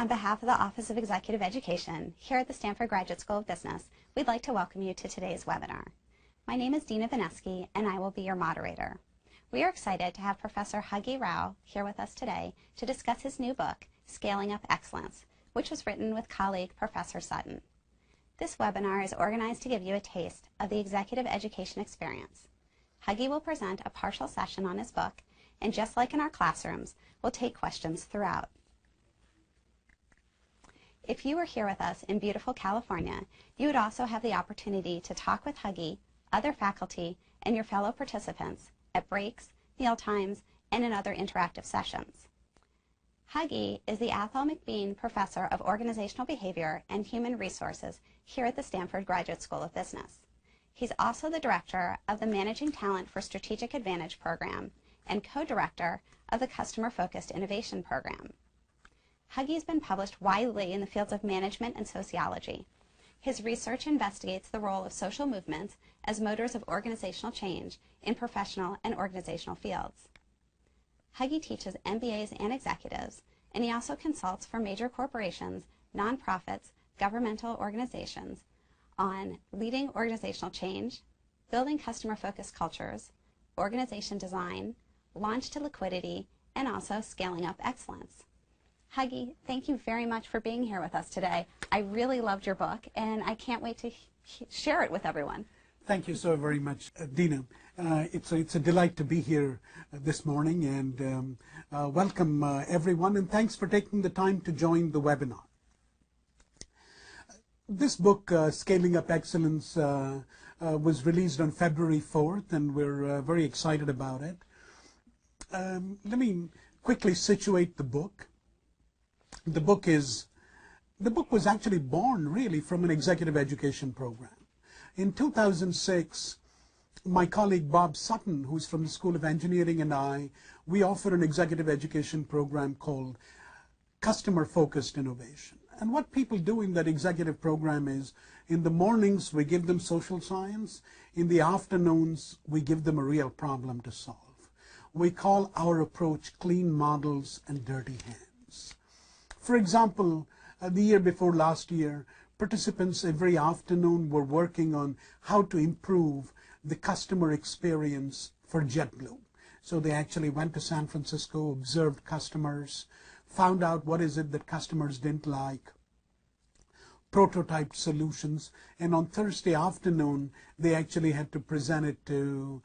On behalf of the Office of Executive Education here at the Stanford Graduate School of Business, we'd like to welcome you to today's webinar. My name is Dina Vineski, and I will be your moderator. We are excited to have Professor Huggy Rao here with us today to discuss his new book, Scaling Up Excellence, which was written with colleague Professor Sutton. This webinar is organized to give you a taste of the executive education experience. Huggy will present a partial session on his book, and just like in our classrooms, we'll take questions throughout. If you were here with us in beautiful California, you would also have the opportunity to talk with Huggy, other faculty, and your fellow participants at breaks, meal times, and in other interactive sessions. Huggy is the Athol McBean Professor of Organizational Behavior and Human Resources here at the Stanford Graduate School of Business. He's also the director of the Managing Talent for Strategic Advantage program and co-director of the Customer Focused Innovation program. Huggy has been published widely in the fields of management and sociology. His research investigates the role of social movements as motors of organizational change in professional and organizational fields. Huggy teaches MBAs and executives, and he also consults for major corporations, nonprofits, governmental organizations on leading organizational change, building customer-focused cultures, organization design, launch to liquidity, and also scaling up excellence. Huggy, thank you very much for being here with us today. I really loved your book, and I can't wait to share it with everyone. Thank you so very much, Dina. It's a delight to be here this morning, and welcome everyone, and thanks for taking the time to join the webinar. This book, Scaling Up Excellence, was released on February 4th, and we're very excited about it. Let me quickly situate the book. The book was actually born really from an executive education program. In 2006, my colleague Bob Sutton, who's from the School of Engineering, and we offer an executive education program called Customer Focused Innovation. And what people do in that executive program is, in the mornings we give them social science, in the afternoons we give them a real problem to solve. We call our approach clean models and dirty hands. For example, the year before last year, participants every afternoon were working on how to improve the customer experience for JetBlue. So they actually went to San Francisco, observed customers, found out what is it that customers didn't like, prototyped solutions, and on Thursday afternoon they actually had to present it to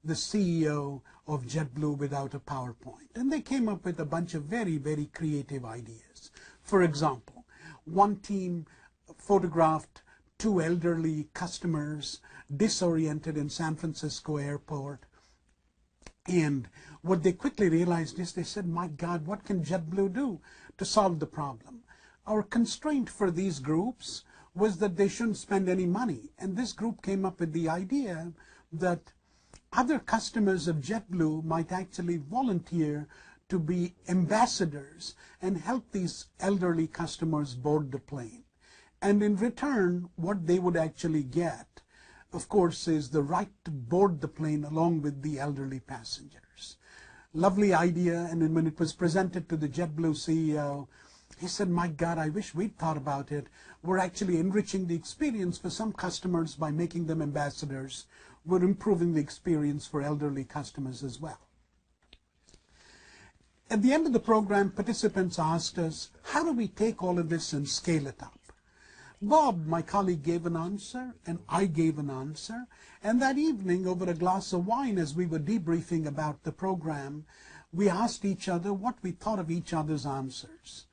the CEO of JetBlue without a PowerPoint. And they came up with a bunch of very, very creative ideas. For example, one team photographed two elderly customers disoriented in San Francisco airport. And what they quickly realized is, they said, my God, what can JetBlue do to solve the problem? Our constraint for these groups was that they shouldn't spend any money. And this group came up with the idea that other customers of JetBlue might actually volunteer to be ambassadors and help these elderly customers board the plane. And in return, what they would actually get, of course, is the right to board the plane along with the elderly passengers. Lovely idea, and when it was presented to the JetBlue CEO, he said, my God, I wish we'd thought about it. We're actually enriching the experience for some customers by making them ambassadors. We're improving the experience for elderly customers as well. At the end of the program, participants asked us, how do we take all of this and scale it up? Bob, my colleague, gave an answer, and I gave an answer. And that evening, over a glass of wine, as we were debriefing about the program, we asked each other what we thought of each other's answers.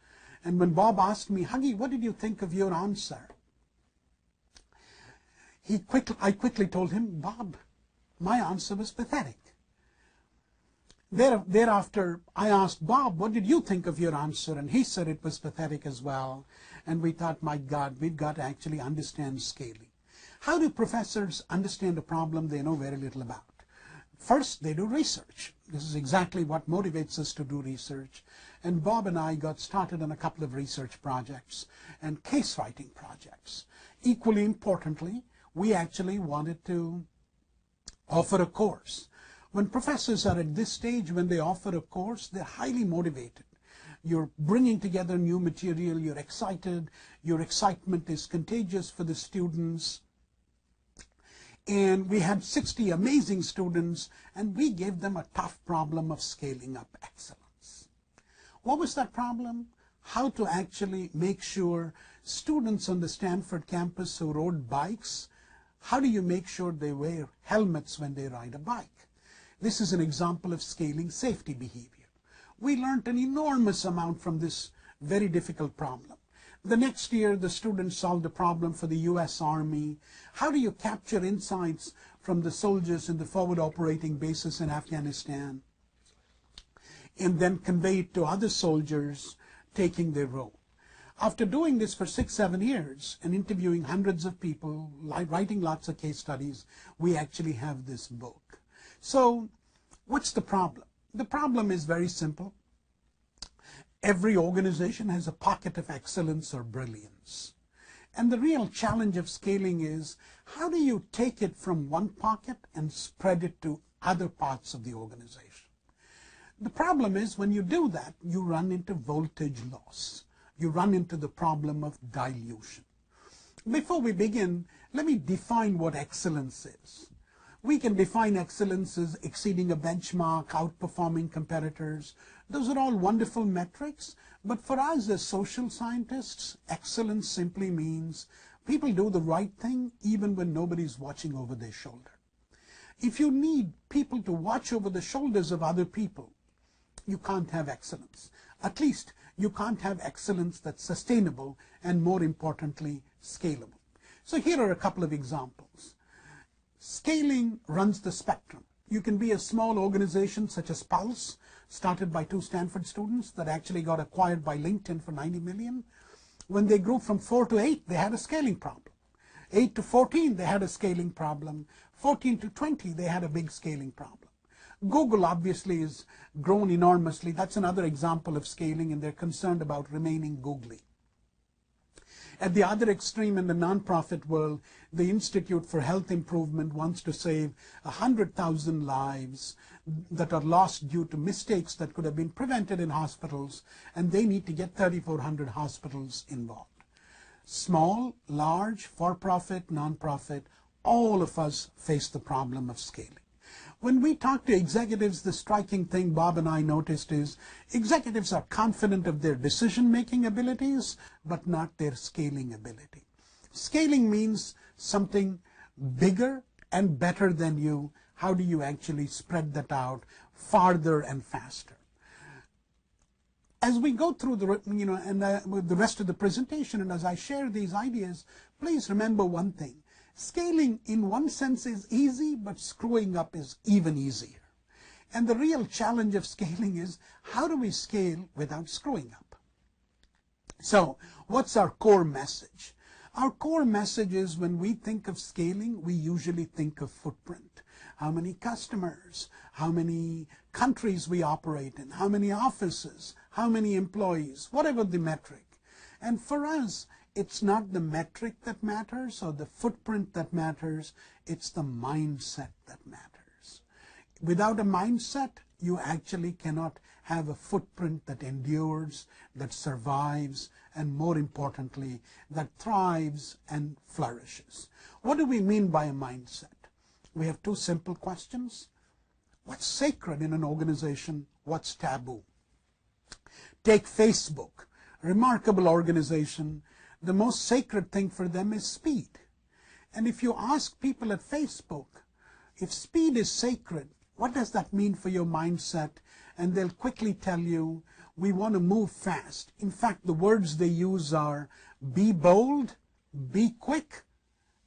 And when Bob asked me, Huggy, what did you think of your answer? I quickly told him, Bob, my answer was pathetic. Thereafter, I asked Bob, what did you think of your answer? And he said it was pathetic as well. And we thought, my God, we've got to actually understand scaling. How do professors understand a problem they know very little about? First, they do research. This is exactly what motivates us to do research. And Bob and I got started on a couple of research projects and case writing projects. Equally importantly, we actually wanted to offer a course. When professors are at this stage, when they offer a course, they're highly motivated. you're bringing together new material, you're excited, your excitement is contagious for the students. And we had 60 amazing students, and we gave them a tough problem of scaling up excellence. What was that problem? How to actually make sure students on the Stanford campus who rode bikes, how do you make sure they wear helmets when they ride a bike? This is an example of scaling safety behavior. We learned an enormous amount from this very difficult problem. The next year, the students solved a problem for the US Army. How do you capture insights from the soldiers in the forward operating bases in Afghanistan and then convey it to other soldiers taking their role? After doing this for 6-7 years and interviewing hundreds of people, writing lots of case studies, we actually have this book. So what's the problem? The problem is very simple. Every organization has a pocket of excellence or brilliance. And the real challenge of scaling is, how do you take it from one pocket and spread it to other parts of the organization? The problem is, when you do that, you run into voltage loss. You run into the problem of dilution. Before we begin, let me define what excellence is. We can define excellence as exceeding a benchmark, outperforming competitors. Those are all wonderful metrics, but for us as social scientists, excellence simply means people do the right thing even when nobody's watching over their shoulder. If you need people to watch over the shoulders of other people, you can't have excellence. At least you can't have excellence that's sustainable and, more importantly, scalable. So here are a couple of examples. Scaling runs the spectrum. You can be a small organization such as Pulse, started by 2 Stanford students that actually got acquired by LinkedIn for $90 million. When they grew from 4 to 8, they had a scaling problem. 8 to 14, they had a scaling problem. 14 to 20, they had a big scaling problem. Google obviously has grown enormously. That's another example of scaling, and they're concerned about remaining googly. At the other extreme, in the nonprofit world, the Institute for Health Improvement wants to save 100,000 lives that are lost due to mistakes that could have been prevented in hospitals, and they need to get 3,400 hospitals involved. Small, large, for-profit, nonprofit, all of us face the problem of scaling. When we talk to executives, the striking thing Bob and I noticed is executives are confident of their decision-making abilities, but not their scaling ability. Scaling means something bigger and better than you. How do you actually spread that out farther and faster? As we go through the rest of the presentation, and as I share these ideas, please remember one thing. Scaling in one sense is easy, but screwing up is even easier. And the real challenge of scaling is, how do we scale without screwing up? So what's our core message? Our core message is, when we think of scaling, we usually think of footprint. How many customers, how many countries we operate in, how many offices, how many employees, whatever the metric. And for us, it's not the metric that matters or the footprint that matters, it's the mindset that matters. Without a mindset, you actually cannot have a footprint that endures, that survives, and more importantly, that thrives and flourishes. What do we mean by a mindset? We have 2 simple questions. What's sacred in an organization? What's taboo? Take Facebook, remarkable organization. The most sacred thing for them is speed. And if you ask people at Facebook, if speed is sacred, what does that mean for your mindset? And they'll quickly tell you, we want to move fast. In fact, the words they use are, be bold, be quick,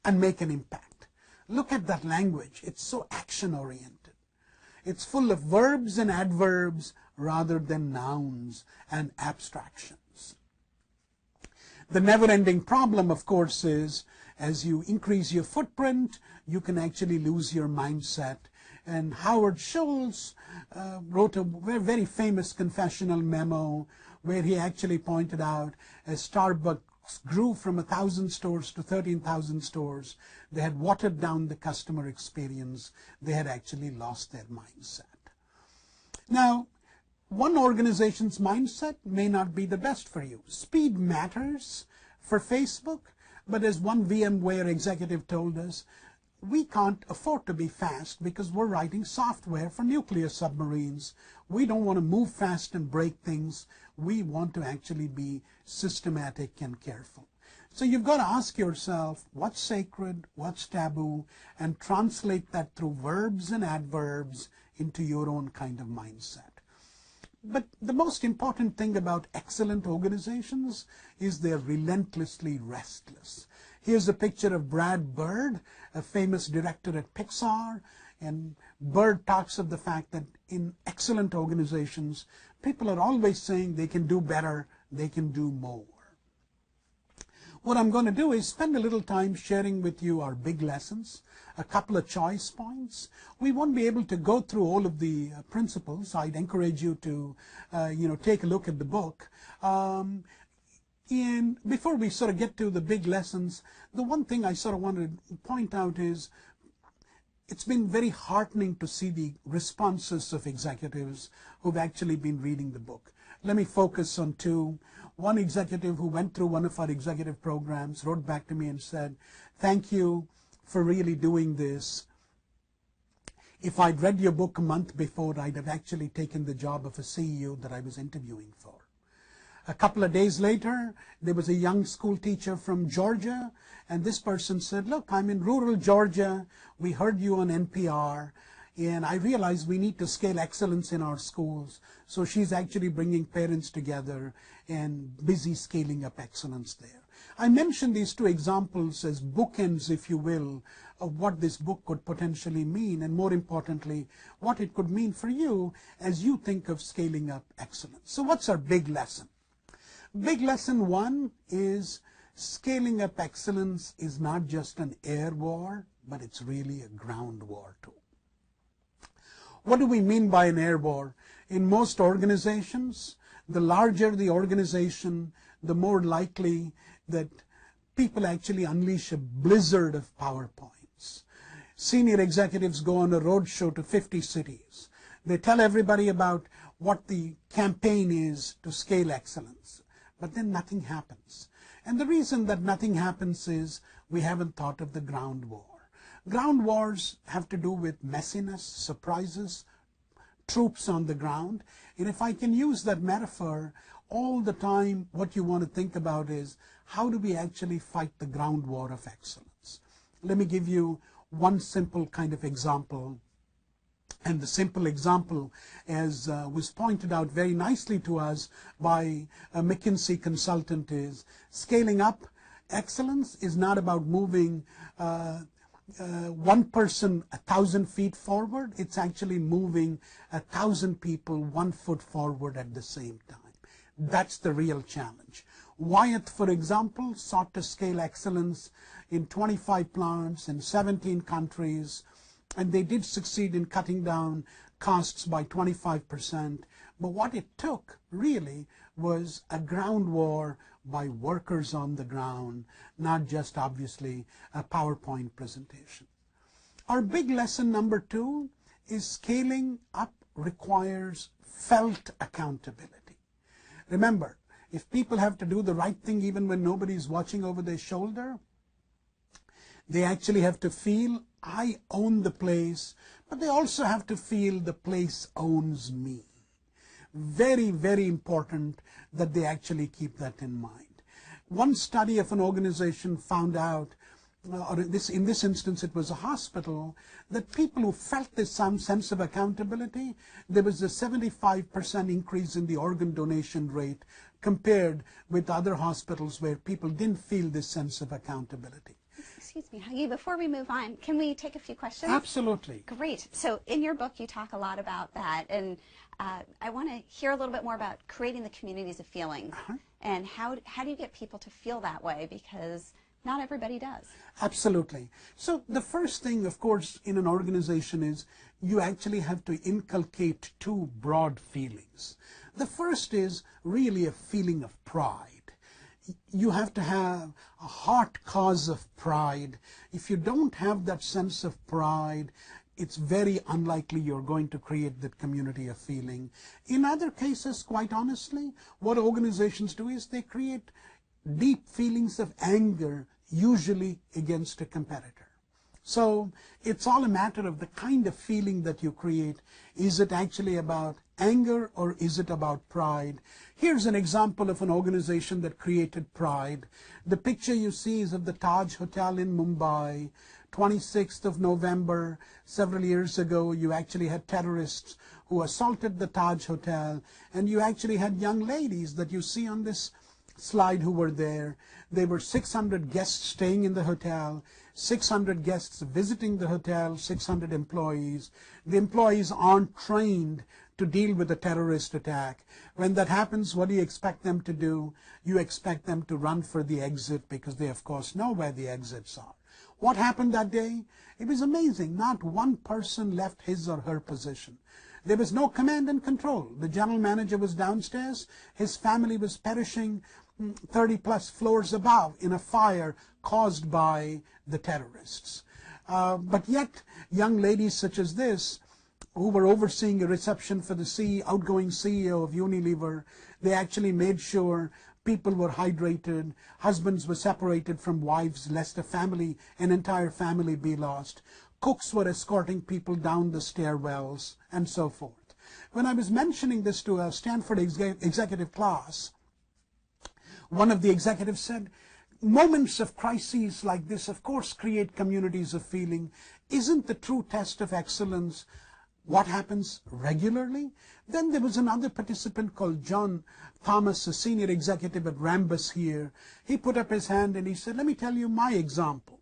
and make an impact. Look at that language. It's so action-oriented. It's full of verbs and adverbs rather than nouns and abstractions. The never-ending problem, of course, is as you increase your footprint, you can actually lose your mindset. And Howard Schultz wrote a very famous confessional memo where he actually pointed out, as Starbucks grew from 1,000 stores to 13,000 stores, they had watered down the customer experience. They had actually lost their mindset. Now, One organization's mindset may not be the best for you. Speed matters for Facebook, but as one VMware executive told us, we can't afford to be fast because we're writing software for nuclear submarines. We don't want to move fast and break things. We want to actually be systematic and careful. So you've got to ask yourself, what's sacred, what's taboo, and translate that through verbs and adverbs into your own kind of mindset. But the most important thing about excellent organizations is they're relentlessly restless. Here's a picture of Brad Bird, a famous director at Pixar, and Bird talks of the fact that in excellent organizations, people are always saying they can do better, they can do more. What I'm going to do is spend a little time sharing with you our big lessons, a couple of choice points. We won't be able to go through all of the principles. I'd encourage you to, take a look at the book. And before we sort of get to the big lessons, the one thing I sort of want to point out is it's been very heartening to see the responses of executives who've actually been reading the book. Let me focus on two. One executive who went through one of our executive programs wrote back to me and said, "Thank you for really doing this. If I'd read your book a month before, I'd have actually taken the job of a CEO that I was interviewing for." A couple of days later, there was a young school teacher from Georgia, and this person said, "Look, I'm in rural Georgia. We heard you on NPR, and I realize we need to scale excellence in our schools." So she's actually bringing parents together and busy scaling up excellence there. I mention these two examples as bookends, if you will, of what this book could potentially mean, and more importantly, what it could mean for you as you think of scaling up excellence. So what's our big lesson? Big lesson one is scaling up excellence is not just an air war, but it's really a ground war too. What do we mean by an air war? In most organizations, the larger the organization, the more likely that people actually unleash a blizzard of PowerPoints. Senior executives go on a roadshow to 50 cities. They tell everybody about what the campaign is to scale excellence, but then nothing happens. And the reason that nothing happens is we haven't thought of the ground war. Ground wars have to do with messiness, surprises, troops on the ground. And if I can use that metaphor, all the time what you want to think about is how do we actually fight the ground war of excellence? Let me give you one simple kind of example. And the simple example, as was pointed out very nicely to us by a McKinsey consultant, is scaling up excellence is not about moving one person 1,000 feet forward. It's actually moving 1,000 people 1 foot forward at the same time. That's the real challenge. Wyeth, for example, sought to scale excellence in 25 plants in 17 countries, and they did succeed in cutting down costs by 25%. But what it took really was a ground war by workers on the ground, not just obviously a PowerPoint presentation. Our big lesson number two is scaling up requires felt accountability. Remember, if people have to do the right thing even when nobody's watching over their shoulder, they actually have to feel, I own the place, but they also have to feel the place owns me. Very, very important that they actually keep that in mind. One study of an organization found out, or in this instance it was a hospital, that people who felt this some sense of accountability, there was a 75% increase in the organ donation rate compared with other hospitals where people didn't feel this sense of accountability. Excuse me, Huggy, before we move on, can we take a few questions? Absolutely. Great. So in your book, you talk a lot about that, and I want to hear a little bit more about creating the communities of feelings, and how do you get people to feel that way, because not everybody does. Absolutely. So the first thing, of course, in an organization is you actually have to inculcate two broad feelings. The first is really a feeling of pride. You have to have a heart cause of pride. If you don't have that sense of pride, it's very unlikely you're going to create that community of feeling. In other cases, quite honestly, what organizations do is they create deep feelings of anger, usually against a competitor. So it's all a matter of the kind of feeling that you create. Is it actually about anger or is it about pride? Here's an example of an organization that created pride. The picture you see is of the Taj Hotel in Mumbai. 26th of November, several years ago, you actually had terrorists who assaulted the Taj Hotel, and you actually had young ladies that you see on this slide who were there. There were 600 guests staying in the hotel, 600 guests visiting the hotel, 600 employees. The employees aren't trained to deal with a terrorist attack. When that happens, what do you expect them to do? You expect them to run for the exit because they, of course, know where the exits are. What happened that day? It was amazing. Not one person left his or her position. There was no command and control. The general manager was downstairs. His family was perishing 30-plus floors above in a fire caused by the terrorists. But yet, young ladies such as this, who were overseeing a reception for the outgoing CEO of Unilever, they actually made sure people were hydrated, husbands were separated from wives lest an entire family be lost. Cooks were escorting people down the stairwells, and so forth. When I was mentioning this to a Stanford executive class, one of the executives said, moments of crises like this, of course, create communities of feeling. Isn't the true test of excellence what happens regularly? Then there was another participant called John Thomas, a senior executive at Rambus here. He put up his hand and he said, let me tell you my example.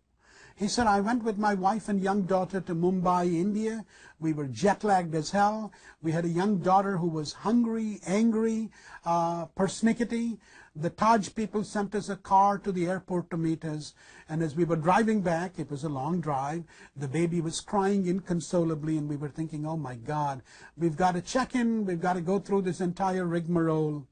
He said, I went with my wife and young daughter to Mumbai, India. We were jet-lagged as hell. We had a young daughter who was hungry, angry, persnickety. The Taj people sent us a car to the airport to meet us. And as we were driving back, it was a long drive, the baby was crying inconsolably, and we were thinking, oh my God, we've got to check in, we've got to go through this entire rigmarole.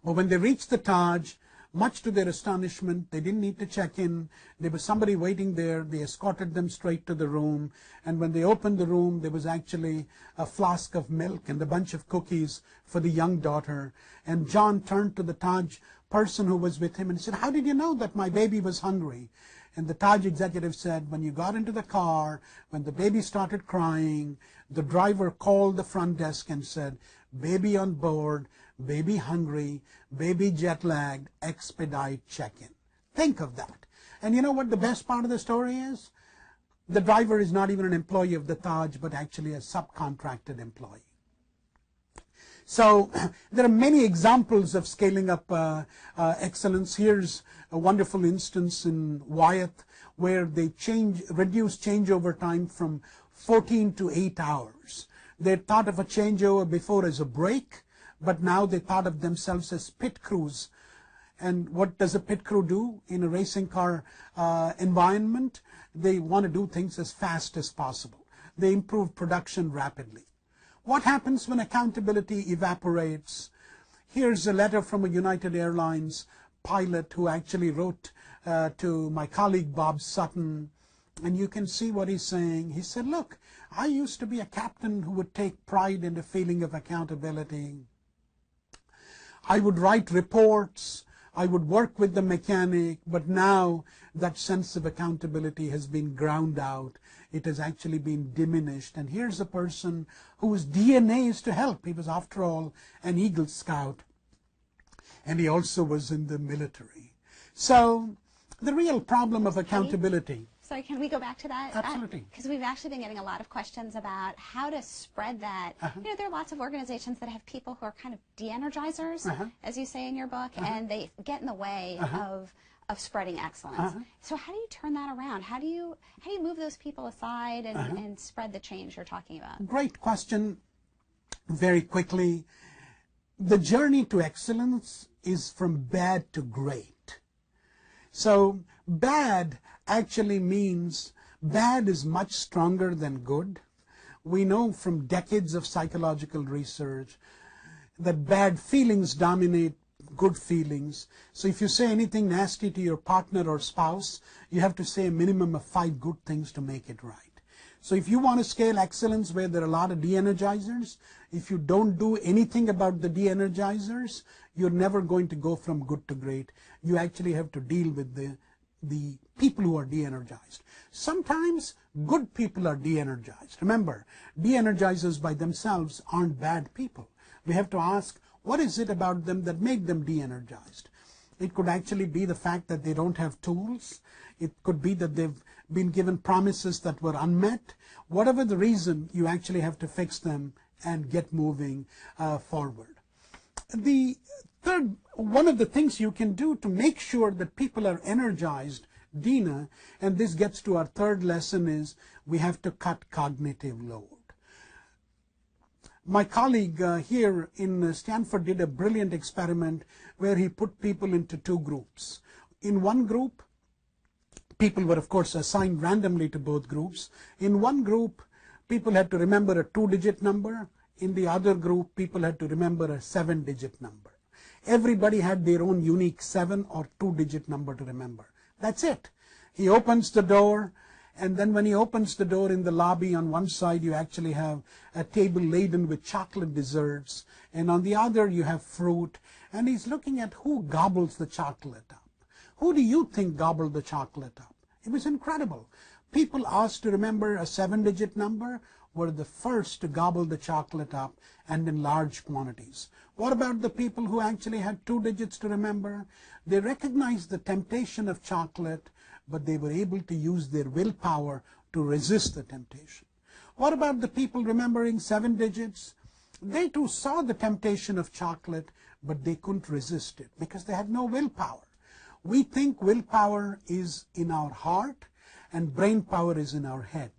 But when they reached the Taj, much to their astonishment, they didn't need to check in. There was somebody waiting there. They escorted them straight to the room. And when they opened the room, there was actually a flask of milk and a bunch of cookies for the young daughter. And John turned to the Taj person who was with him and said, how did you know that my baby was hungry? And the Taj executive said, when you got into the car, when the baby started crying, the driver called the front desk and said, baby on board, baby hungry, baby jet-lagged, expedite check-in. Think of that. And you know what the best part of the story is? The driver is not even an employee of the Taj, but actually a subcontracted employee. So there are many examples of scaling up excellence. Here's a wonderful instance in Wyeth where they reduced changeover time from 14 to 8 hours. They thought of a changeover before as a break, but now they thought of themselves as pit crews. And what does a pit crew do in a racing car environment? They want to do things as fast as possible. They improve production rapidly. What happens when accountability evaporates? Here's a letter from a United Airlines pilot who actually wrote to my colleague Bob Sutton, and you can see what he's saying. He said, look, I used to be a captain who would take pride in the feeling of accountability. I would write reports, I would work with the mechanic, but now that sense of accountability has been ground out. It has actually been diminished. And here's a person whose DNA is to help. He was, after all, an Eagle Scout, and he also was in the military. So the real problem of accountability. Sorry, can we go back to that? Absolutely. Because we've actually been getting a lot of questions about how to spread that. You know, there are lots of organizations that have people who are kind of de-energizers, as you say in your book, and they get in the way of spreading excellence. So how do you turn that around? How do you move those people aside and spread the change you're talking about? Great question. Very quickly, the journey to excellence is from bad to great. So bad actually means bad is much stronger than good. We know from decades of psychological research that bad feelings dominate good feelings. So if you say anything nasty to your partner or spouse, you have to say a minimum of 5 good things to make it right. So if you want to scale excellence where there are a lot of de-energizers, if you don't do anything about the de-energizers, you're never going to go from good to great. You actually have to deal with the people who are de-energized. Sometimes good people are de-energized. Remember, de-energizers by themselves aren't bad people. We have to ask, what is it about them that make them de-energized? It could actually be the fact that they don't have tools. It could be that they've been given promises that were unmet. Whatever the reason, you actually have to fix them and get moving forward. One of the things you can do to make sure that people are energized, Dina, and this gets to our third lesson, is we have to cut cognitive load. My colleague here in Stanford did a brilliant experiment where he put people into two groups. In one group, people were, of course, assigned randomly to both groups. In one group, people had to remember a 2-digit number. In the other group, people had to remember a 7-digit number. Everybody had their own unique 7 or 2-digit number to remember. That's it. He opens the door, and then when he opens the door in the lobby, on one side you actually have a table laden with chocolate desserts, and on the other you have fruit, and he's looking at who gobbles the chocolate up. Who do you think gobbled the chocolate up? It was incredible. People asked to remember a 7-digit number were the first to gobble the chocolate up, and in large quantities. What about the people who actually had 2 digits to remember? They recognized the temptation of chocolate, but they were able to use their willpower to resist the temptation. What about the people remembering 7 digits? They too saw the temptation of chocolate, but they couldn't resist it because they had no willpower. We think willpower is in our heart and brain power is in our head.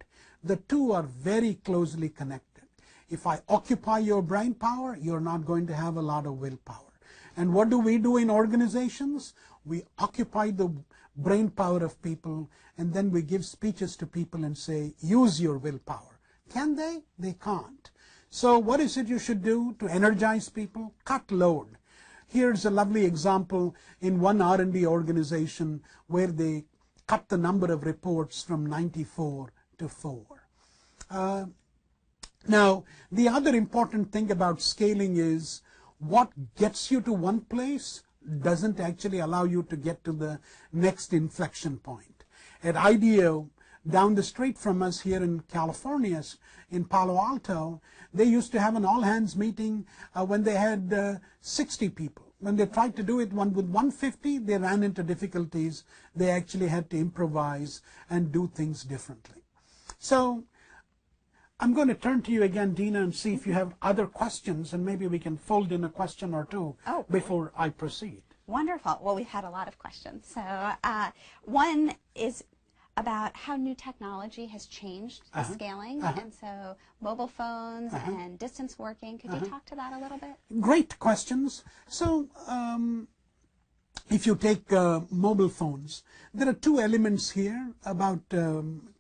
The two are very closely connected. If I occupy your brain power, you're not going to have a lot of willpower. And what do we do in organizations? We occupy the brain power of people, and then we give speeches to people and say, use your willpower. Can they? They can't. So what is it you should do to energize people? Cut load. Here's a lovely example in one R&D organization where they cut the number of reports from 94 to 4. Now, the other important thing about scaling is what gets you to one place doesn't actually allow you to get to the next inflection point. At IDEO, down the street from us here in California, in Palo Alto, they used to have an all-hands meeting when they had 60 people. When they tried to do it with 150, they ran into difficulties. They actually had to improvise and do things differently. So I'm going to turn to you again, Dina, and see if you have other questions, and maybe we can fold in a question or two before I proceed. Wonderful. Well, we've had a lot of questions. So one is about how new technology has changed the scaling, and so mobile phones and distance working. Could you talk to that a little bit? Great questions. So if you take mobile phones, there are two elements here about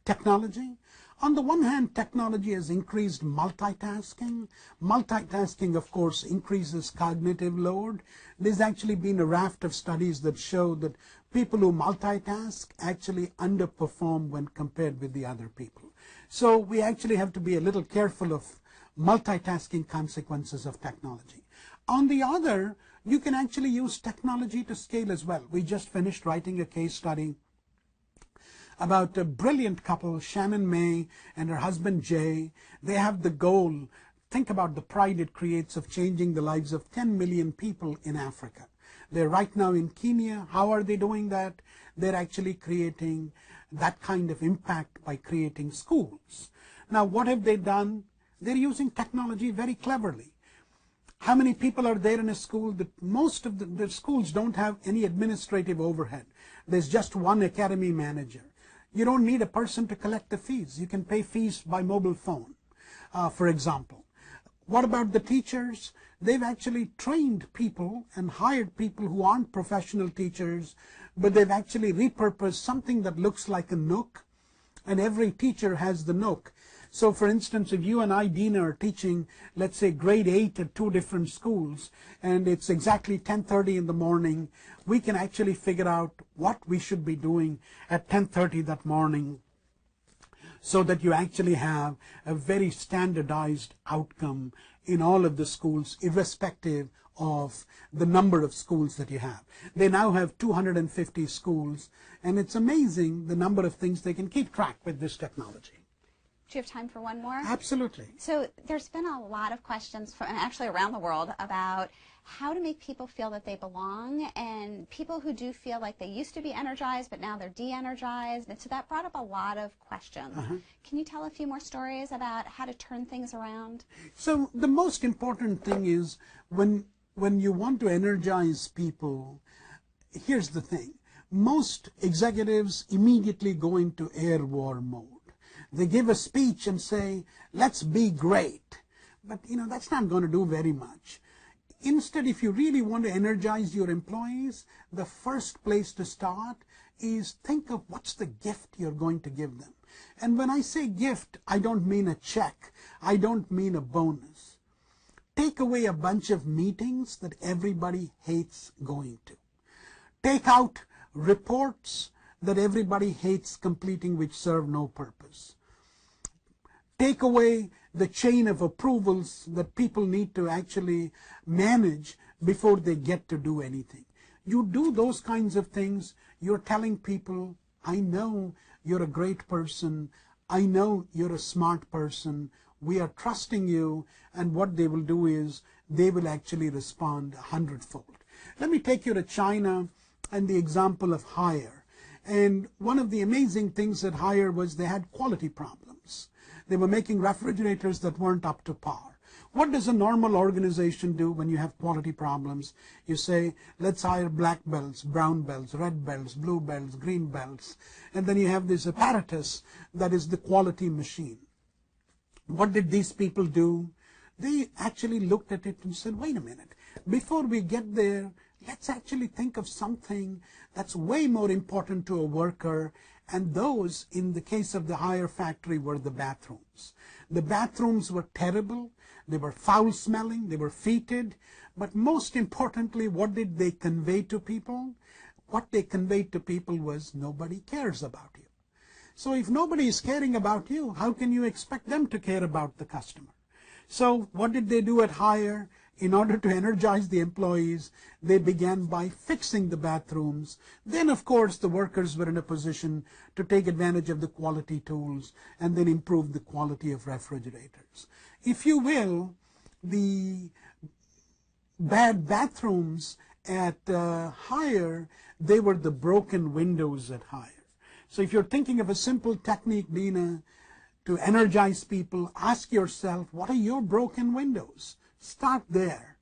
technology. On the one hand, technology has increased multitasking. Multitasking, of course, increases cognitive load. There's actually been a raft of studies that show that people who multitask actually underperform when compared with the other people. So we actually have to be a little careful of multitasking consequences of technology. On the other, you can actually use technology to scale as well. We just finished writing a case study about a brilliant couple, Shannon May and her husband Jay. They have the goal, think about the pride it creates, of changing the lives of 10 million people in Africa. They're right now in Kenya. How are they doing that? They're actually creating that kind of impact by creating schools. Now, what have they done? They're using technology very cleverly. How many people are there in a school? Most of the schools don't have any administrative overhead. There's just one academy manager. You don't need a person to collect the fees. You can pay fees by mobile phone, for example. What about the teachers? They've actually trained people and hired people who aren't professional teachers, but they've actually repurposed something that looks like a Nook, and every teacher has the Nook. So, for instance, if you and I, Dina, are teaching, let's say, grade 8 at 2 different schools, and it's exactly 10:30 in the morning, we can actually figure out what we should be doing at 10:30 that morning so that you actually have a very standardized outcome in all of the schools, irrespective of the number of schools that you have. They now have 250 schools, and it's amazing the number of things they can keep track with this technology. Do you have time for one more? Absolutely. So there's been a lot of questions from actually around the world about how to make people feel that they belong, and people who do feel like they used to be energized but now they're de-energized, and so that brought up a lot of questions. Can you tell a few more stories about how to turn things around? So the most important thing is when you want to energize people, here's the thing. Most executives immediately go into air war mode. They give a speech and say, let's be great. But, that's not going to do very much. Instead, if you really want to energize your employees, the first place to start is think of what's the gift you're going to give them. And when I say gift, I don't mean a check. I don't mean a bonus. Take away a bunch of meetings that everybody hates going to. Take out reports that everybody hates completing, which serve no purpose. Take away the chain of approvals that people need to actually manage before they get to do anything. You do those kinds of things, you're telling people, I know you're a great person, I know you're a smart person, we are trusting you, and what they will do is they will actually respond 100-fold. Let me take you to China and the example of Haier. And one of the amazing things at Haier was they had quality problems. They were making refrigerators that weren't up to par. What does a normal organization do when you have quality problems? You say, let's hire black belts, brown belts, red belts, blue belts, green belts. And then you have this apparatus that is the quality machine. What did these people do? They actually looked at it and said, wait a minute, before we get there, let's actually think of something that's way more important to a worker. And those, in the case of the Haier factory, were the bathrooms. The bathrooms were terrible. They were foul-smelling. They were fetid. But most importantly, what did they convey to people? What they conveyed to people was, nobody cares about you. So if nobody is caring about you, how can you expect them to care about the customer? So what did they do at Haier? In order to energize the employees, they began by fixing the bathrooms. Then, of course, the workers were in a position to take advantage of the quality tools and then improve the quality of refrigerators. If you will, the bad bathrooms at Haier, they were the broken windows at Haier. So if you're thinking of a simple technique, Dina, to energize people, ask yourself, what are your broken windows? Start there.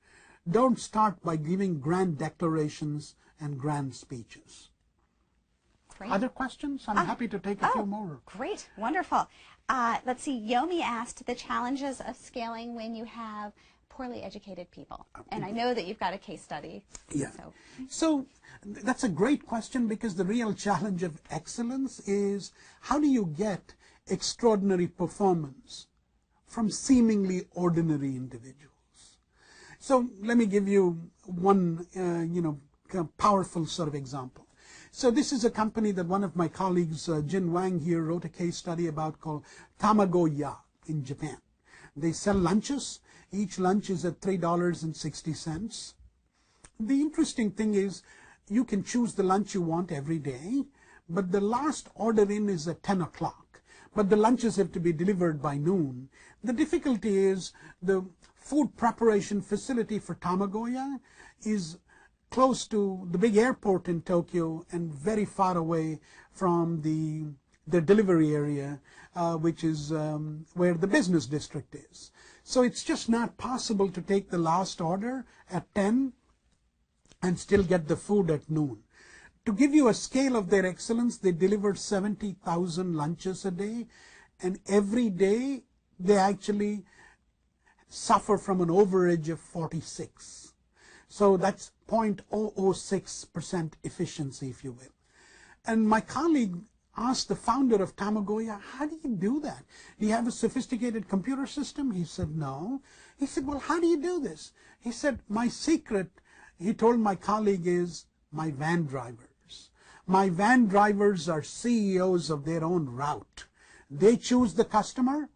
Don't start by giving grand declarations and grand speeches. Great. Other questions? I'm happy to take a few more. Great. Wonderful. Let's see. Yomi asked the challenges of scaling when you have poorly educated people. And I know that you've got a case study. Yeah. So that's a great question, because the real challenge of excellence is, how do you get extraordinary performance from seemingly ordinary individuals? So let me give you one, powerful sort of example. So this is a company that one of my colleagues, Jin Wang here, wrote a case study about called Tamago-ya in Japan. They sell lunches. Each lunch is at $3.60. The interesting thing is, you can choose the lunch you want every day, but the last order in is at 10 o'clock. But the lunches have to be delivered by noon. The difficulty is the food preparation facility for Tamago-ya is close to the big airport in Tokyo and very far away from the delivery area, which is where the business district is. So it's just not possible to take the last order at 10 and still get the food at noon. To give you a scale of their excellence, they deliver 70,000 lunches a day, and every day they actually suffer from an overage of 46. So that's 0.006% efficiency, if you will. And my colleague asked the founder of Tamago-ya, how do you do that? Do you have a sophisticated computer system? He said, no. He said, well, how do you do this? He said, my secret, he told my colleague, is my van drivers. My van drivers are CEOs of their own route. They choose the customer,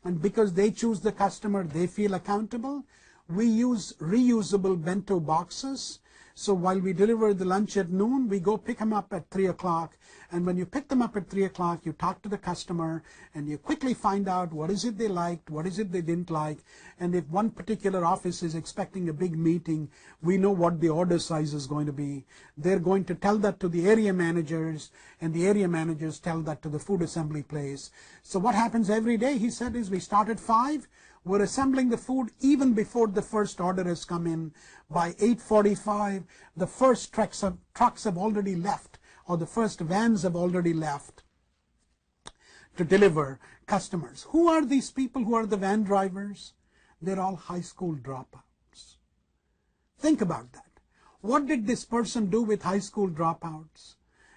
and because they choose the customer, they feel accountable. We use reusable bento boxes. So while we deliver the lunch at noon, we go pick them up at 3 o'clock. And when you pick them up at 3 o'clock, you talk to the customer and you quickly find out what is it they liked, what is it they didn't like. And if one particular office is expecting a big meeting, we know what the order size is going to be. They're going to tell that to the area managers, and the area managers tell that to the food assembly place. So what happens every day, he said, is we start at 5. We're assembling the food even before the first order has come in. By 8:45, the first trucks have already left, or the first vans have already left to deliver customers. Who are these people who are the van drivers? They're all high school dropouts. Think about that. What did this person do with high school dropouts?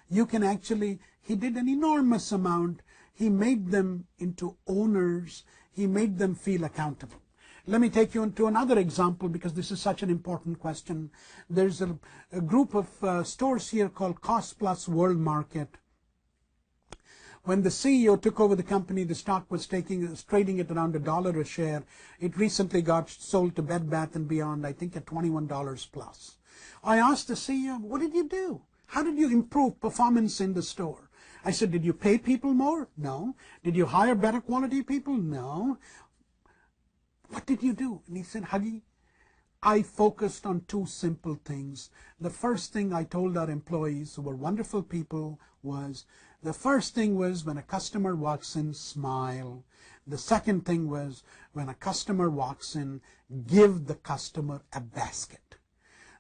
You can actually, he did an enormous amount. He made them into owners. He made them feel accountable. Let me take you into another example, because this is such an important question. There's a group of stores here called Cost Plus World Market. When the CEO took over the company, the stock was trading at around $1 a share. It recently got sold to Bed Bath & Beyond, I think at $21 plus. I asked the CEO, what did you do? How did you improve performance in the store? I said, did you pay people more? No. Did you hire better quality people? No. What did you do? And he said, Huggy, I focused on 2 simple things. The first thing I told our employees, who were wonderful people, was, the first thing was, when a customer walks in, smile. The second thing was, when a customer walks in, give the customer a basket.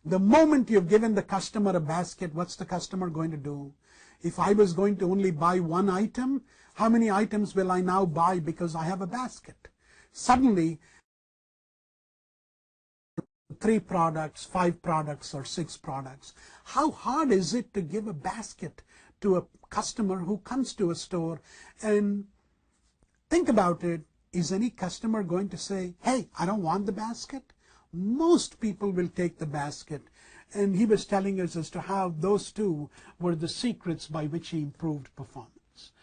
The moment you've given the customer a basket, what's the customer going to do? If I was going to only buy 1 item, how many items will I now buy because I have a basket? Suddenly, 3 products, 5 products, or 6 products. How hard is it to give a basket to a customer who comes to a store? And think about it. Is any customer going to say, hey, I don't want the basket? Most people will take the basket. And he was telling us as to how those 2 were the secrets by which he improved performance.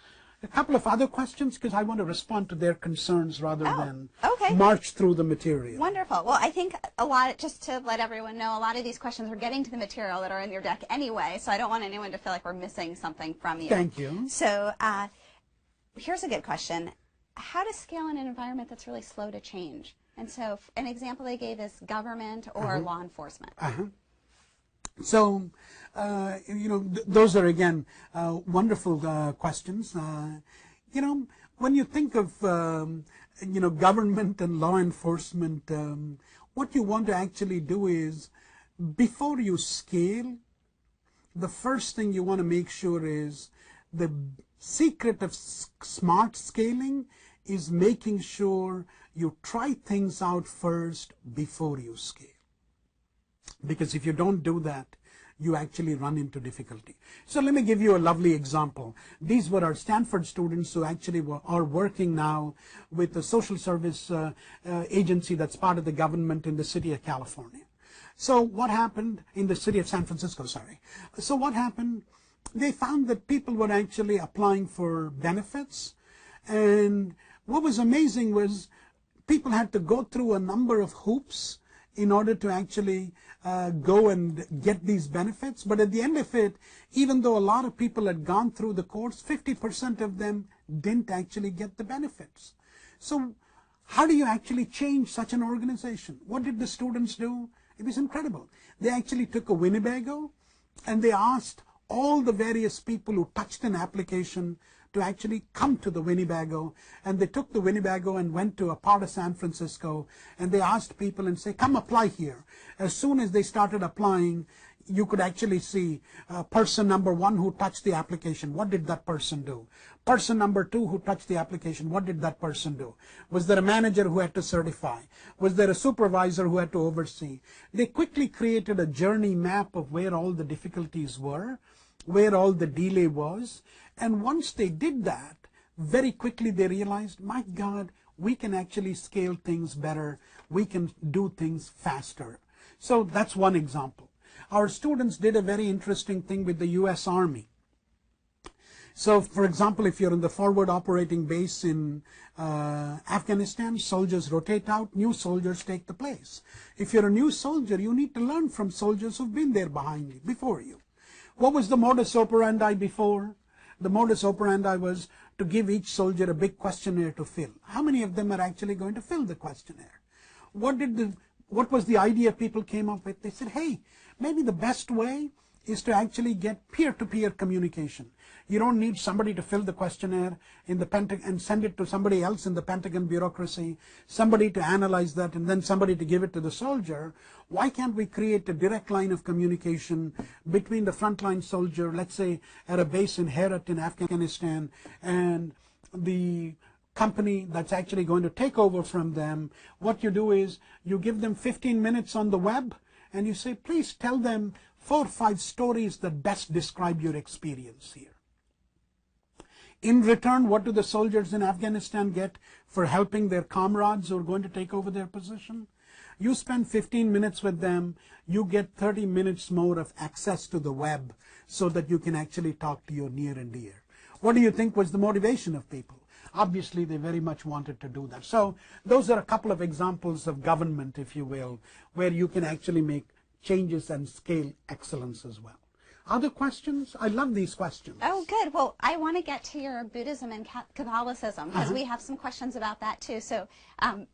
A couple of other questions, because I want to respond to their concerns rather than march through the material. Wonderful. Well, I think a lot, just to let everyone know, a lot of these questions are getting to the material that are in your deck anyway, so I don't want anyone to feel like we're missing something from you. Thank you. So here's a good question. How to scale in an environment that's really slow to change? And so an example they gave is government or law enforcement. So, those are, again, wonderful questions. When you think of, government and law enforcement, what you want to actually do is, before you scale, the first thing you want to make sure is, the secret of smart scaling is making sure you try things out first before you scale. Because if you don't do that, you actually run into difficulty. So let me give you a lovely example. These were our Stanford students who actually are working now with the social service agency that's part of the government in the city of California. So what happened in the city of San Francisco, sorry. So what happened, they found that people were actually applying for benefits. And what was amazing was people had to go through a number of hoops in order to actually go and get these benefits. But at the end of it, even though a lot of people had gone through the course, 50% of them didn't actually get the benefits. So how do you actually change such an organization? What did the students do? It was incredible. They actually took a Winnebago and they asked all the various people who touched an application to actually come to the Winnebago, and they took the Winnebago and went to a part of San Francisco, and they asked people and say, come apply here. As soon as they started applying, you could actually see person number 1 who touched the application. What did that person do? Person number 2 who touched the application. What did that person do? Was there a manager who had to certify? Was there a supervisor who had to oversee? They quickly created a journey map of where all the difficulties were, where all the delay was. And once they did that, very quickly they realized, my God, we can actually scale things better. We can do things faster. So that's one example. Our students did a very interesting thing with the U.S. Army. So, for example, if you're in the forward operating base in Afghanistan, soldiers rotate out, new soldiers take the place. If you're a new soldier, you need to learn from soldiers who've been there before you. What was the modus operandi before? The modus operandi was to give each soldier a big questionnaire to fill. How many of them are actually going to fill the questionnaire? What was the idea people came up with? They said, hey, maybe the best way is to actually get peer-to-peer communication. You don't need somebody to fill the questionnaire in the Pentagon and send it to somebody else in the Pentagon bureaucracy, somebody to analyze that, and then somebody to give it to the soldier. Why can't we create a direct line of communication between the frontline soldier, let's say at a base in Herat in Afghanistan, and the company that's actually going to take over from them? What you do is you give them 15 minutes on the web, and you say, please tell them 4 or 5 stories that best describe your experience here. In return, what do the soldiers in Afghanistan get for helping their comrades who are going to take over their position? You spend 15 minutes with them, you get 30 minutes more of access to the web so that you can actually talk to your near and dear. What do you think was the motivation of people? Obviously, they very much wanted to do that. So those are a couple of examples of government, if you will, where you can actually make changes and scale excellence as well. Other questions? I love these questions. Oh, good. Well, I want to get to your Buddhism and Catholicism, because we have some questions about that too. So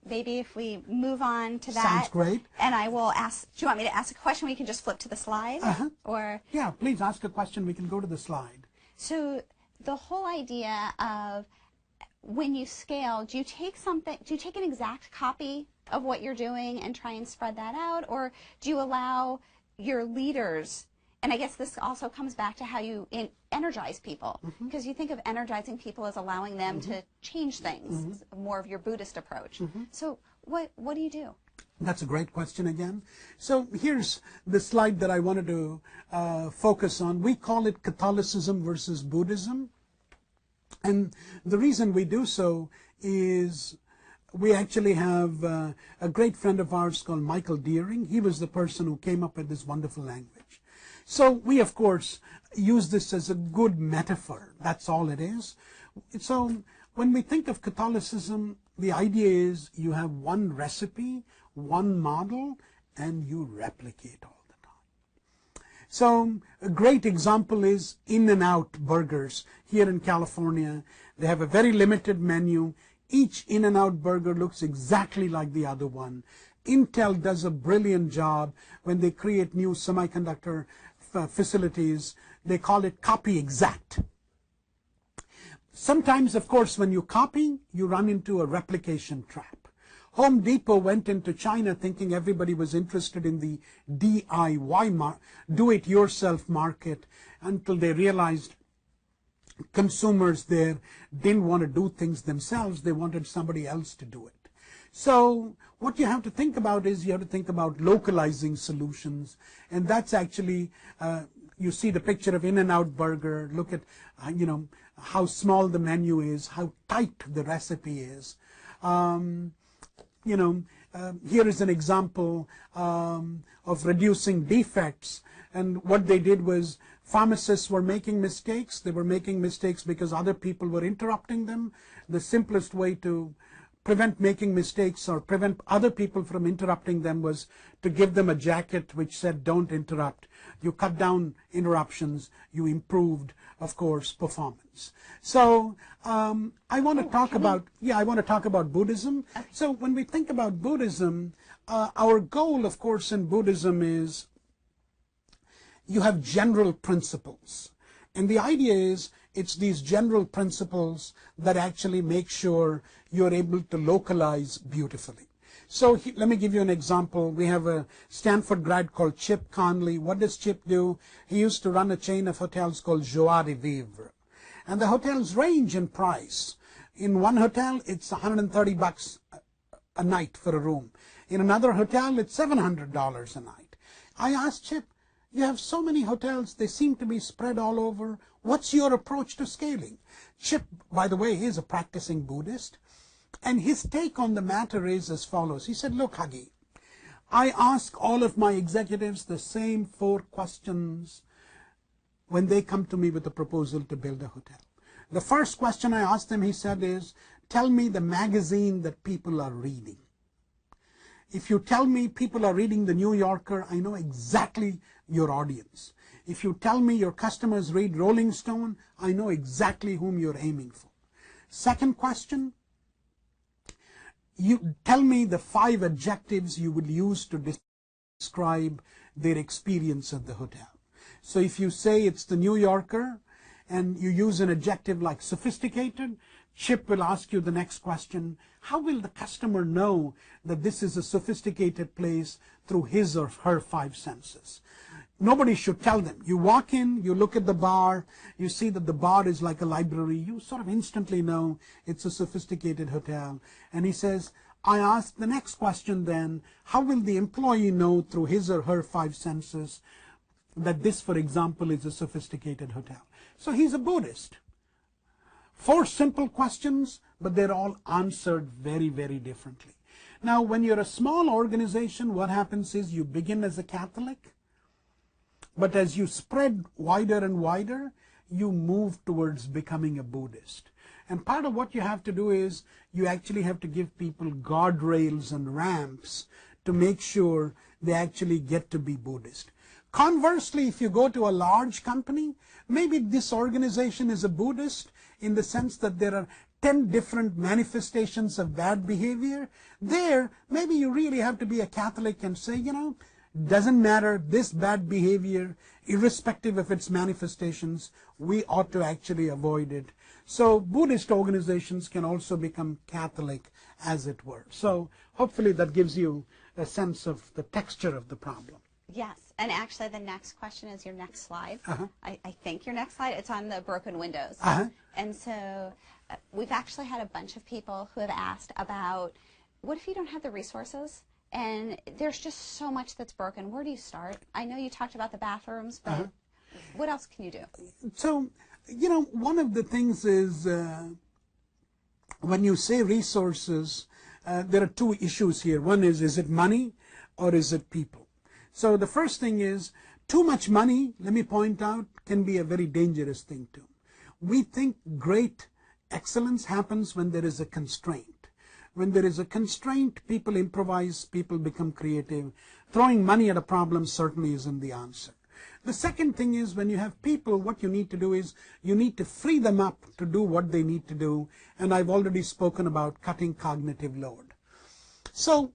maybe if we move on to that. Sounds great. And I will ask, do you want me to ask a question? We can just flip to the slide? Or yeah, please ask a question. We can go to the slide. So the whole idea of when you scale, do you take an exact copy of what you're doing and try and spread that out? Or do you allow your leaders, and I guess this also comes back to how you energize people, because you think of energizing people as allowing them to change things, more of your Buddhist approach. So what do you do? That's a great question again. So here's the slide that I wanted to focus on. We call it Catholicism versus Buddhism. And the reason we do so is we actually have a great friend of ours called Michael Deering. He was the person who came up with this wonderful language. So we, of course, use this as a good metaphor. That's all it is. So when we think of Catholicism, the idea is you have one recipe, one model, and you replicate all the time. So a great example is In-N-Out burgers here in California. They have a very limited menu. Each In-N-Out burger looks exactly like the other one. Intel does a brilliant job when they create new semiconductor facilities. They call it copy exact. Sometimes, of course, when you copy, you run into a replication trap. Home Depot went into China thinking everybody was interested in the DIY, do-it-yourself market, until they realized consumers there didn't want to do things themselves. They wanted somebody else to do it. So what you have to think about is you have to think about localizing solutions, and that's actually, you see the picture of In-N-Out burger. Look at, how small the menu is, how tight the recipe is. Here is an example of reducing defects, and what they did was pharmacists were making mistakes. They were making mistakes because other people were interrupting them. The simplest way to prevent making mistakes or prevent other people from interrupting them was to give them a jacket which said, don't interrupt. You cut down interruptions. You improved, of course, performance. So I want to talk about Buddhism. Okay. So when we think about Buddhism, our goal, of course, in Buddhism is you have general principles. And the idea is it's these general principles that actually make sure you're able to localize beautifully. So let me give you an example. We have a Stanford grad called Chip Conley. What does Chip do? He used to run a chain of hotels called Joie de Vivre. And the hotels range in price. In one hotel, it's $130 a night for a room. In another hotel, it's $700 a night. I asked Chip, you have so many hotels, they seem to be spread all over. What's your approach to scaling? Chip, by the way, is a practicing Buddhist. And his take on the matter is as follows. He said, look, Huggy, I ask all of my executives the same 4 questions when they come to me with a proposal to build a hotel. The first question I asked him, he said, is, tell me the magazine that people are reading. If you tell me people are reading the New Yorker, I know exactly your audience. If you tell me your customers read Rolling Stone, I know exactly whom you're aiming for. Second question, you tell me the 5 adjectives you would use to describe their experience at the hotel. So if you say it's the New Yorker and you use an adjective like sophisticated, Chip will ask you the next question, how will the customer know that this is a sophisticated place through his or her 5 senses? Nobody should tell them. You walk in, you look at the bar, you see that the bar is like a library, you sort of instantly know it's a sophisticated hotel. And he says, I ask the next question then, how will the employee know through his or her 5 senses that this, for example, is a sophisticated hotel? So he's a Buddhist. 4 simple questions, but they're all answered very, very differently. Now, when you're a small organization, what happens is you begin as a Catholic, but as you spread wider and wider, you move towards becoming a Buddhist. And part of what you have to do is you actually have to give people guardrails and ramps to make sure they actually get to be Buddhist. Conversely, if you go to a large company, maybe this organization is a Buddhist in the sense that there are 10 different manifestations of bad behavior. There, maybe you really have to be a Catholic and say, you know, doesn't matter, this bad behavior, irrespective of its manifestations, we ought to actually avoid it. So Buddhist organizations can also become Catholic, as it were. So hopefully that gives you a sense of the texture of the problem. Yes, and actually the next question is your next slide. I think your next slide, it's on the broken windows. And so we've actually had a bunch of people who have asked about, what if you don't have the resources? And there's just so much that's broken. Where do you start? I know you talked about the bathrooms, but what else can you do? So, you know, one of the things is when you say resources, there are 2 issues here. One is it money or is it people? So the first thing is, too much money, let me point out, can be a very dangerous thing too. We think great excellence happens when there is a constraint. When there is a constraint, people improvise, people become creative. Throwing money at a problem certainly isn't the answer. The second thing is, when you have people, what you need to do is you need to free them up to do what they need to do. And I've already spoken about cutting cognitive load. So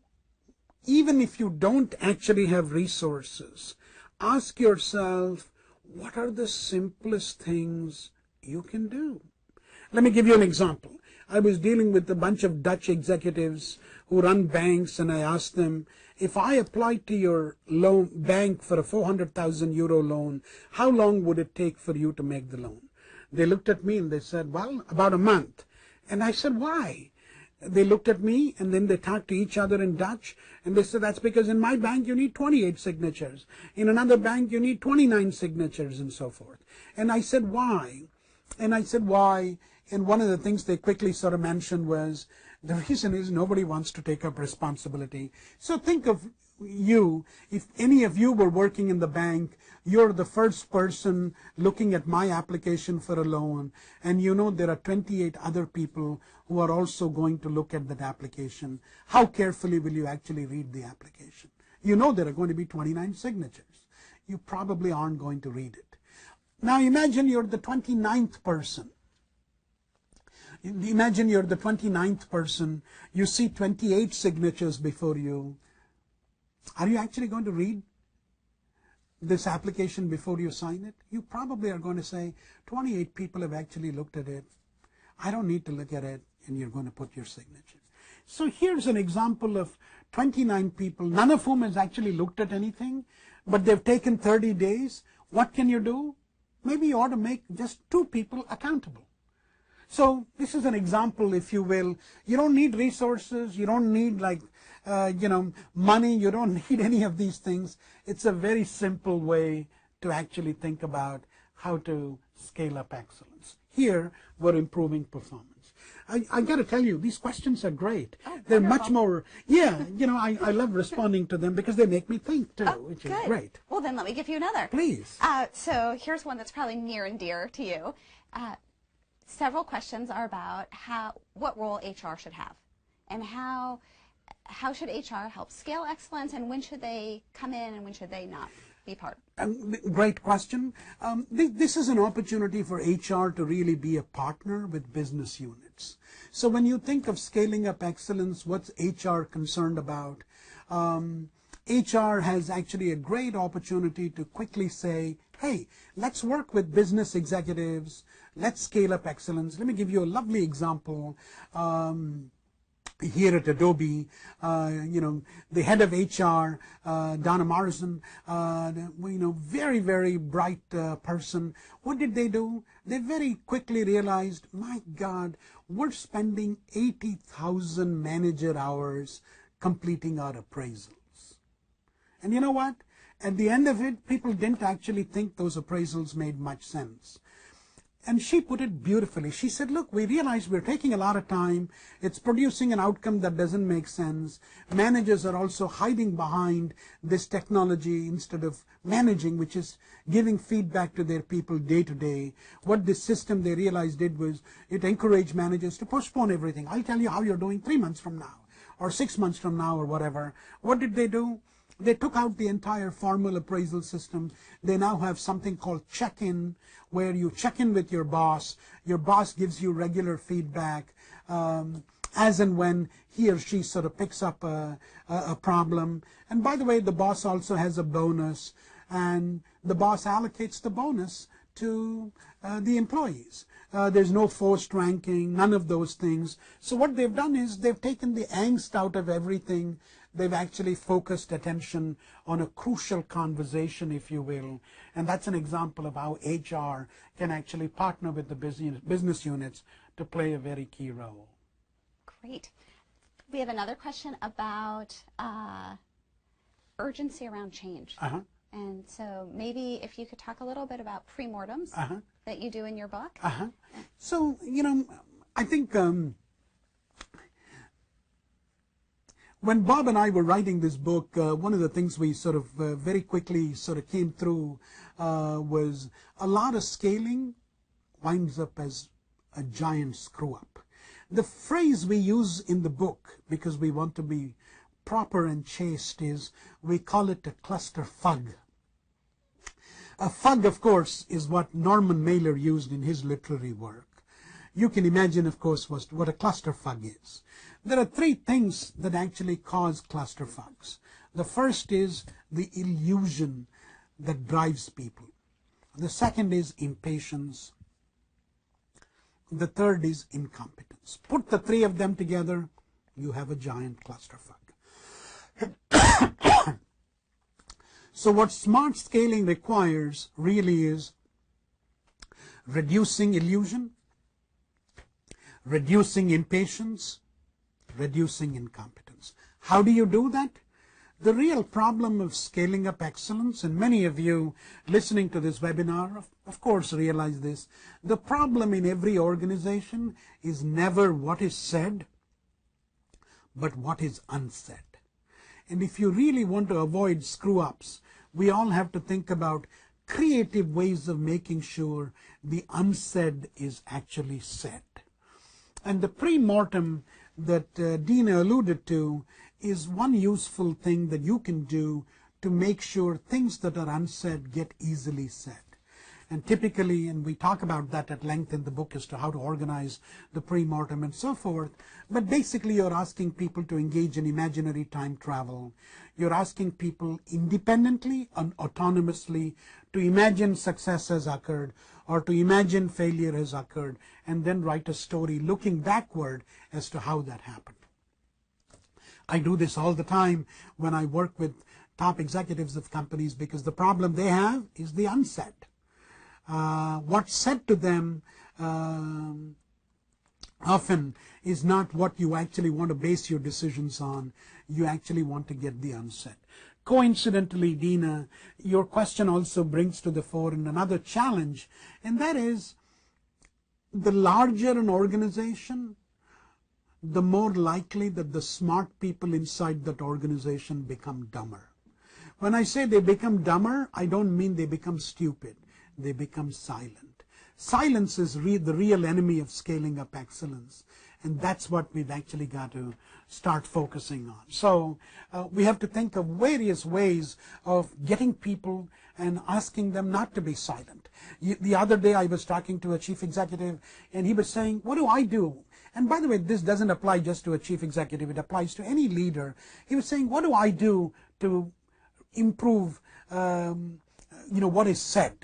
even if you don't actually have resources, ask yourself, what are the simplest things you can do? Let me give you an example. I was dealing with a bunch of Dutch executives who run banks, and I asked them, if I applied to your bank for a 400,000 euro loan, how long would it take for you to make the loan? They looked at me and they said, well, about a month. And I said, why? They looked at me and then they talked to each other in Dutch, and they said, that's because in my bank you need 28 signatures. In another bank you need 29 signatures, and so forth. And I said, why? And I said, why? And one of the things they quickly sort of mentioned was, the reason is nobody wants to take up responsibility. So think of you, if any of you were working in the bank, you're the first person looking at my application for a loan, and you know there are 28 other people who are also going to look at that application. How carefully will you actually read the application? You know there are going to be 29 signatures. You probably aren't going to read it. Now imagine you're the 29th person. Imagine you're the 29th person. You see 28 signatures before you. Are you actually going to read this application before you sign it? You probably are going to say, 28 people have actually looked at it. I don't need to look at it, and you're going to put your signature. So here's an example of 29 people, none of whom has actually looked at anything, but they've taken 30 days. What can you do? Maybe you ought to make just 2 people accountable. So this is an example, if you will. You don't need resources. You don't need money. You don't need any of these things. It's a very simple way to actually think about how to scale up excellence. Here, we're improving performance. I got to tell you, these questions are great. Oh, they're wonderful. much more, I love responding to them because they make me think too, which is great. Well, then let me give you another. Please. So here's one that's probably near and dear to you. several questions are about what role HR should have, and how should HR help scale excellence, and when should they come in and when should they not be part? Great question. This is an opportunity for HR to really be a partner with business units. So when you think of scaling up excellence, what's HR concerned about? HR has actually a great opportunity to quickly say, hey, let's work with business executives, let's scale up excellence. Let me give you a lovely example. Here at Adobe, the head of HR, Donna Morrison, very, very bright person. What did they do? They very quickly realized, my God, we're spending 80,000 manager hours completing our appraisals. And you know what? At the end of it, people didn't actually think those appraisals made much sense. And she put it beautifully. She said, look, we realize we're taking a lot of time. It's producing an outcome that doesn't make sense. Managers are also hiding behind this technology instead of managing, which is giving feedback to their people day to day. What this system, they realized, did was it encouraged managers to postpone everything. I'll tell you how you're doing 3 months from now or 6 months from now or whatever. What did they do? They took out the entire formal appraisal system. They now have something called check-in, where you check in with your boss. Your boss gives you regular feedback as and when he or she sort of picks up a problem. And by the way, the boss also has a bonus, and the boss allocates the bonus to the employees. There's no forced ranking, none of those things. So what they've done is they've taken the angst out of everything. They've actually focused attention on a crucial conversation, if you will. And that's an example of how HR can actually partner with the business units to play a very key role. Great. We have another question about urgency around change. And so maybe if you could talk a little bit about premortems that you do in your book. So, I think when Bob and I were writing this book, one of the things we sort of very quickly sort of came through was a lot of scaling winds up as a giant screw up. The phrase we use in the book, because we want to be proper and chaste, is we call it a cluster fug. A fug, of course, is what Norman Mailer used in his literary work. You can imagine, of course, what a cluster fug is. There are 3 things that actually cause cluster fugs. The first is the illusion that drives people. The second is impatience. The third is incompetence. Put the 3 of them together, you have a giant cluster fug. So what smart scaling requires really is reducing illusion, reducing impatience, reducing incompetence. How do you do that? The real problem of scaling up excellence, and many of you listening to this webinar, of course, realize this, the problem in every organization is never what is said, but what is unsaid. And if you really want to avoid screw-ups, we all have to think about creative ways of making sure the unsaid is actually said. And the pre-mortem that Dina alluded to is one useful thing that you can do to make sure things that are unsaid get easily said. And typically, and we talk about that at length in the book as to how to organize the pre-mortem and so forth, but basically you're asking people to engage in imaginary time travel. You're asking people independently and autonomously to imagine success has occurred or to imagine failure has occurred, and then write a story looking backward as to how that happened. I do this all the time when I work with top executives of companies, because the problem they have is the unsaid. What's said to them often is not what you actually want to base your decisions on. You actually want to get the unsaid. Coincidentally, Dina, your question also brings to the fore another challenge, and that is the larger an organization, the more likely that the smart people inside that organization become dumber. When I say they become dumber, I don't mean they become stupid. They become silent. silence is the real enemy of scaling up excellence. And that's what we've actually got to start focusing on. So we have to think of various ways of getting people and asking them not to be silent. The other day I was talking to a chief executive, and he was saying, what do I do? And by the way, this doesn't apply just to a chief executive, it applies to any leader. He was saying, what do I do to improve what is said,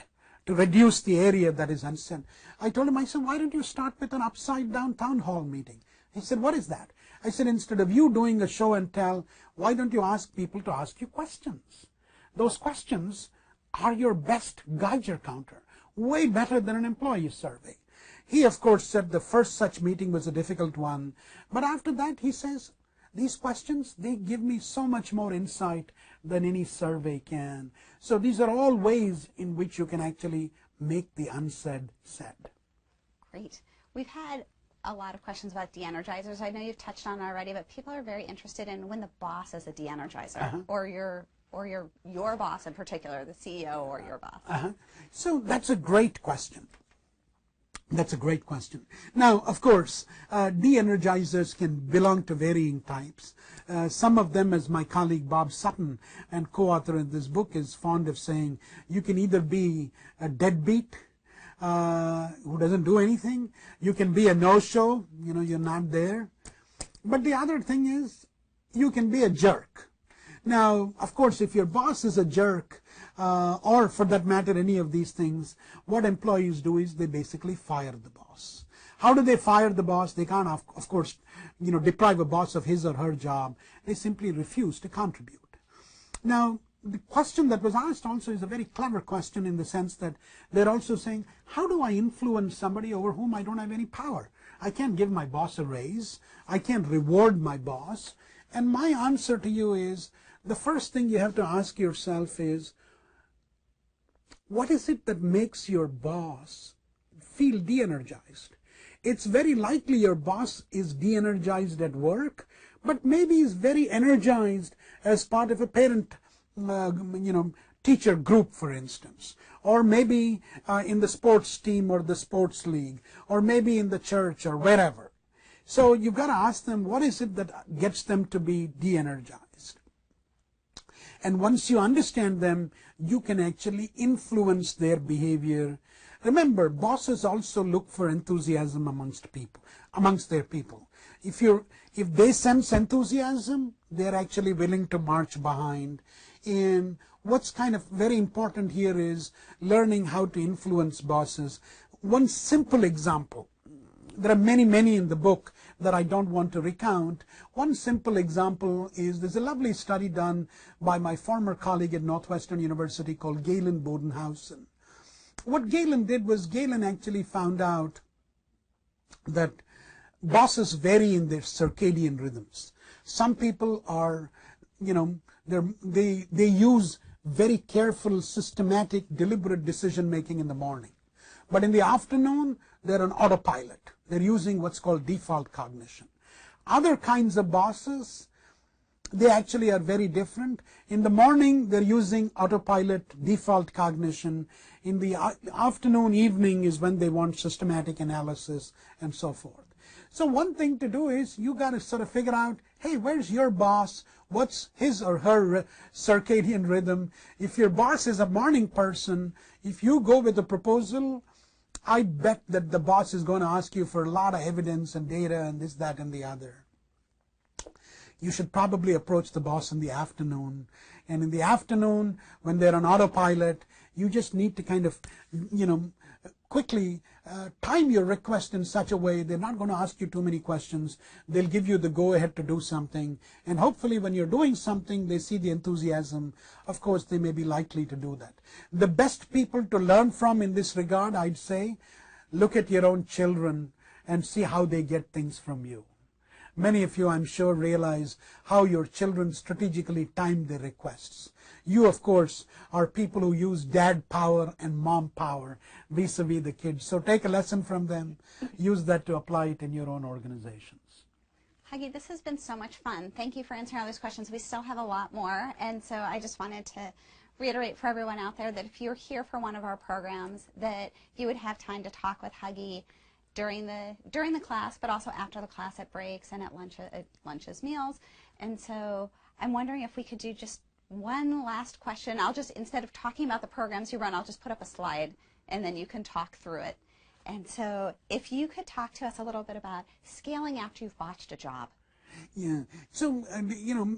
to reduce the area that is unsaid? I told him, I said, why don't you start with an upside down town hall meeting? He said, what is that? I said, instead of you doing a show and tell, why don't you ask people to ask you questions? Those questions are your best Geiger counter, way better than an employee survey. He, of course, said the first such meeting was a difficult one, but after that, he says, these questions, they give me so much more insight than any survey can. So these are all ways in which you can actually make the unsaid said. Great. We've had a lot of questions about de-energizers. I know you've touched on it already, but people are very interested in when the boss is a de-energizer, or your boss in particular, the CEO or your boss. So that's a great question. That's a great question. Now, of course, de-energizers can belong to varying types. Some of them, as my colleague Bob Sutton and co-author in this book is fond of saying, you can either be a deadbeat who doesn't do anything, you can be a no-show, you're not there. But the other thing is, you can be a jerk. Now, of course, if your boss is a jerk, or for that matter, any of these things, what employees do is they basically fire the boss. How do they fire the boss? They can't, of course, deprive a boss of his or her job. They simply refuse to contribute. Now, the question that was asked also is a very clever question in the sense that they're also saying, how do I influence somebody over whom I don't have any power? I can't give my boss a raise. I can't reward my boss. And my answer to you is, the first thing you have to ask yourself is, what is it that makes your boss feel de-energized? It's very likely your boss is de-energized at work, but maybe is very energized as part of a parent teacher group, for instance, or maybe in the sports team or the sports league, or maybe in the church or wherever. So you've got to ask them, what is it that gets them to be de-energized? And once you understand them, you can actually influence their behavior. Remember, bosses also look for enthusiasm amongst their people. If they sense enthusiasm, they're actually willing to march behind. And what's kind of very important here is learning how to influence bosses. One simple example. There are many, many in the book that I don't want to recount. One simple example is there's a lovely study done by my former colleague at Northwestern University called Galen Bodenhausen. What Galen did was Galen actually found out that bosses vary in their circadian rhythms. Some people are, they use very careful, systematic, deliberate decision making in the morning. But in the afternoon, they're on autopilot. They're using what's called default cognition. Other kinds of bosses, they actually are very different. In the morning, they're using autopilot, default cognition. In the afternoon, evening is when they want systematic analysis and so forth. So one thing to do is you got to sort of figure out, hey, where's your boss? What's his or her circadian rhythm? If your boss is a morning person, if you go with a proposal, I bet that the boss is going to ask you for a lot of evidence and data and this, that, and the other. You should probably approach the boss in the afternoon. And in the afternoon, when they're on autopilot, you just need to kind of, quickly time your request in such a way they're not going to ask you too many questions. They'll give you the go-ahead to do something. And hopefully when you're doing something, they see the enthusiasm. Of course, they may be likely to do that. The best people to learn from in this regard, I'd say, look at your own children and see how they get things from you. Many of you, I'm sure, realize how your children strategically time their requests. You, of course, are people who use dad power and mom power vis-a-vis the kids. So take a lesson from them. Use that to apply it in your own organizations. Huggy, this has been so much fun. Thank you for answering all those questions. We still have a lot more, and so I just wanted to reiterate for everyone out there that if you're here for one of our programs, that you would have time to talk with Huggy during the class, but also after the class at breaks and at lunches, meals. And so I'm wondering if we could do just one last question. I'll just, instead of talking about the programs you run, I'll just put up a slide and then you can talk through it. And so if you could talk to us a little bit about scaling after you've botched a job. Yeah, so,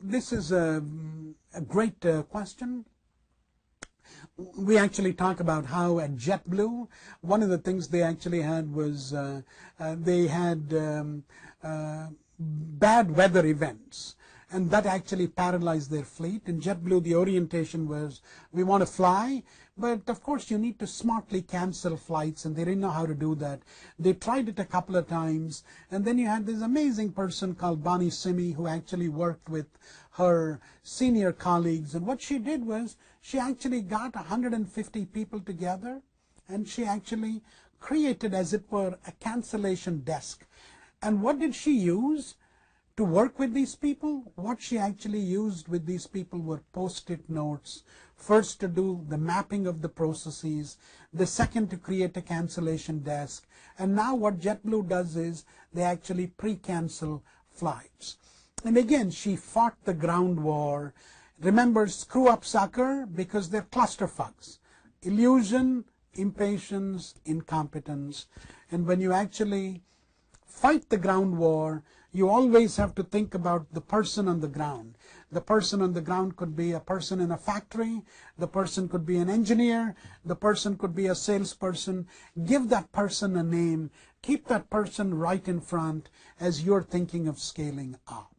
this is a great question. We actually talk about how at JetBlue, one of the things they actually had was they had bad weather events. And that actually paralyzed their fleet. In JetBlue, the orientation was, we want to fly, but of course you need to smartly cancel flights, and they didn't know how to do that. They tried it a couple of times, and then you had this amazing person called Bonnie Simi who actually worked with her senior colleagues, and what she did was she actually got 150 people together, and she actually created, as it were, a cancellation desk. And what did she use to work with these people? What she actually used with these people were post-it notes. First, to do the mapping of the processes. The second, to create a cancellation desk. And now what JetBlue does is they actually pre-cancel flights. And again, she fought the ground war. Remember, screw up sucker, because they're clusterfucks. Illusion, impatience, incompetence. And when you actually fight the ground war, you always have to think about the person on the ground. The person on the ground could be a person in a factory. The person could be an engineer. The person could be a salesperson. Give that person a name. Keep that person right in front as you're thinking of scaling up.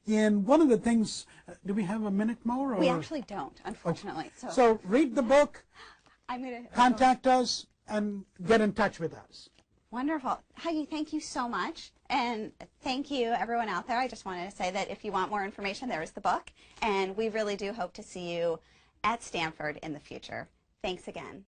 And one of the things, do we have a minute more? Or? We actually don't, unfortunately. Okay. So read the book, contact us, and get in touch with us. Wonderful. Huggy, thank you so much. And thank you, everyone out there. I just wanted to say that if you want more information, there is the book. And we really do hope to see you at Stanford in the future. Thanks again.